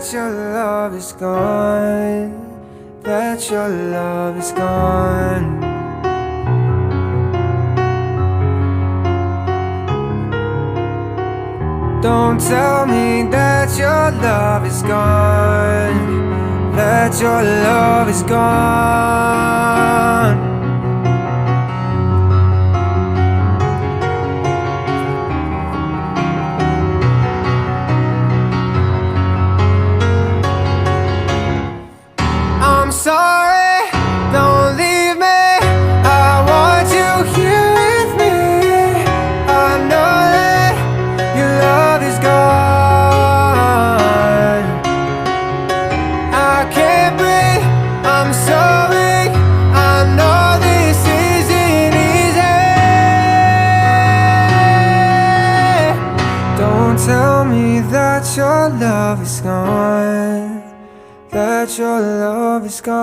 that your love is gone, that your love is gone. Don't tell me that your love is gone, that your love is gone. I'm sorry, don't leave me. I want you here with me. I know that your love is gone. I can't breathe, I'm so weak. I know this isn't easy. Don't tell me that your love is gone, that your love is gone.